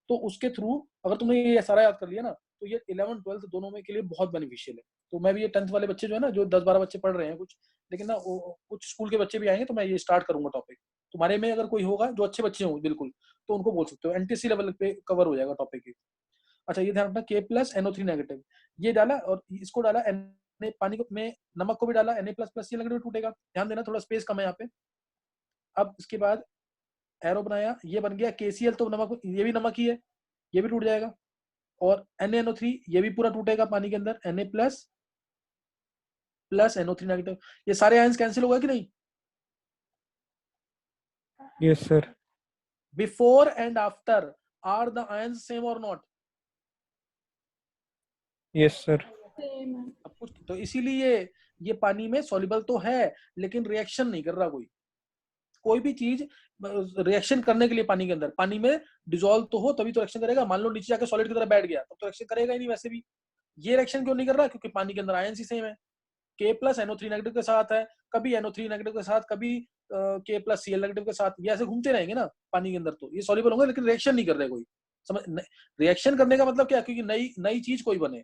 तो उसके थ्रू अगर तुमने ये सारा याद कर लिया ना, तो ये 11th 12th दोनों में के लिए बहुत बेनिफिशियल है। तो मैं भी ये 10th वाले बच्चे जो है ना, जो 10-12 बच्चे पढ़ रहे हैं कुछ, लेकिन ना कुछ स्कूल के बच्चे भी आएंगे, तो मैं ये स्टार्ट करूंगा टॉपिक। तुम्हारे में अगर कोई होगा जो अच्छे बच्चे हों बिल्कुल, तो उनको बोल सकते हो, NTSC लेवल पे कवर हो जाएगा टॉपिक। अच्छा, ये ध्यान रखना K+NO3 नेगेटिव, ये डाला और इसको डाला, पानी को में नमक को भी डाला, Na++ ये नेगेटिव टूटेगा, ध्यान देना, थोड़ा स्पेस कम है यहाँ पे। अब इसके बाद एरो बनाया, ये बन गया KCl, तो नमक, ये भी नमक ही है, ये भी टूट जाएगा। और NaNO3 ये भी पूरा टूटेगा पानी के अंदर, Na++ NO3 नेगेटिव, ये सारे आयंस कैंसिल होगा कि नहीं? Yes sir. Before and after are the ions same और नॉट? Yes sir. सेम है। अब कुछ तो इसीलिए ये पानी में सॉल्युबल तो है, लेकिन रिएक्शन नहीं कर रहा कोई भी चीज रिएक्शन करने के लिए पानी के अंदर, पानी में डिसॉल्व तो हो तभी तो रिएक्शन करेगा। मान लो नीचे जाके सॉलिड की तरह बैठ गया, तब तो रिएक्शन करेगा ही नहीं वैसे भी। ये रिएक्शन क्यों नहीं कर रहा? क्योंकि पानी के अंदर आयंस ही सेम है, K+NO3 नेगेटिव के साथ है, कभी NO3 नेगेटिव के साथ, कभी K+Cl नेगेटिव के साथ, ये ऐसे घूमते रहेंगे ना पानी के अंदर, तो ये सॉल्युबल होंगे, लेकिन रिएक्शन नहीं कर रहे कोई। समझ, रिएक्शन करने का मतलब क्या? क्योंकि नई नई चीज कोई बने,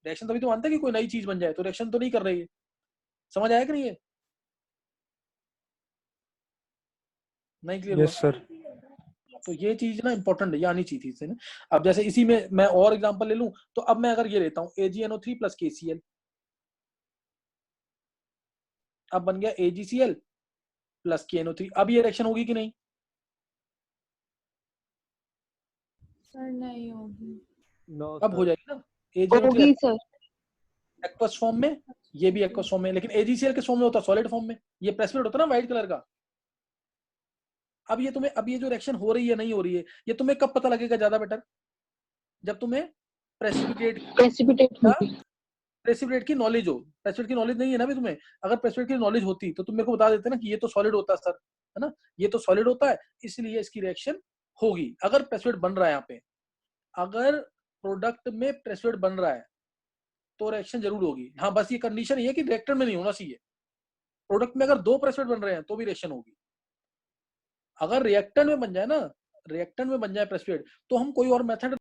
रिएक्शन तभी तो मानते हैं कि कोई नई चीज बन जाए, तो रिएक्शन तो नहीं कर रही है। समझ आया कि नहीं? नहीं क्लियर हुआ? Yes sir. तो ये चीज ना इंपॉर्टेंट है, ये आनी चाहिए थी इससे ना। अब जैसे इसी में मैं और एग्जांपल ले लूं, तो अब मैं अगर ये लेता हूं AgNO3 + KCl, अब बन गया AgCl + KNO3। अब ये रिएक्शन होगी कि नहीं? सर नहीं होगी। नो अब हो सर। जाएगी ना, AgNO3 होगी सर। एक्वस फॉर्म में, ये भी एक्वस फॉर्म में, लेकिन AgCl किस फॉर्म में होता है? सॉलिड फॉर्म में। ये प्रेसिपिटेट होता है ना व्हाइट कलर का। अब ये तुम्हें, अब ये जो रिएक्शन हो रही है नहीं हो रही है, ये तुम्हें कब पता लगेगा ज्यादा बेटर? जब तुम्हें प्रेसिपिटेट प्रेसिपिटेट होगी। प्रेसिपिटेट की नॉलेज हो। प्रेसिपिटेट की नॉलेज नहीं है ना अभी तुम्हें, अगर प्रेसिपिटेट की नॉलेज होती तो तुम मेरे को बता देते ना कि ये तो सॉलिड होता है सर, है ना, ये तो सॉलिड होता है, इसलिए इसकी रिएक्शन होगी। अगर प्रेसिपिटेट बन रहा है यहाँ पे, अगर प्रोडक्ट में प्रेसिपिटेट बन रहा है तो रिएक्शन जरूर होगी। हाँ, बस ये कंडीशन ये है कि रिएक्टर में नहीं होना चाहिए। प्रोडक्ट में अगर 2 प्रेसिपिटेट बन रहे हैं तो भी रिएक्शन होगी। अगर रिएक्टर में बन जाए ना, रिएक्टर में बन जाए प्रेसिपिटेट, तो हम कोई और मेथड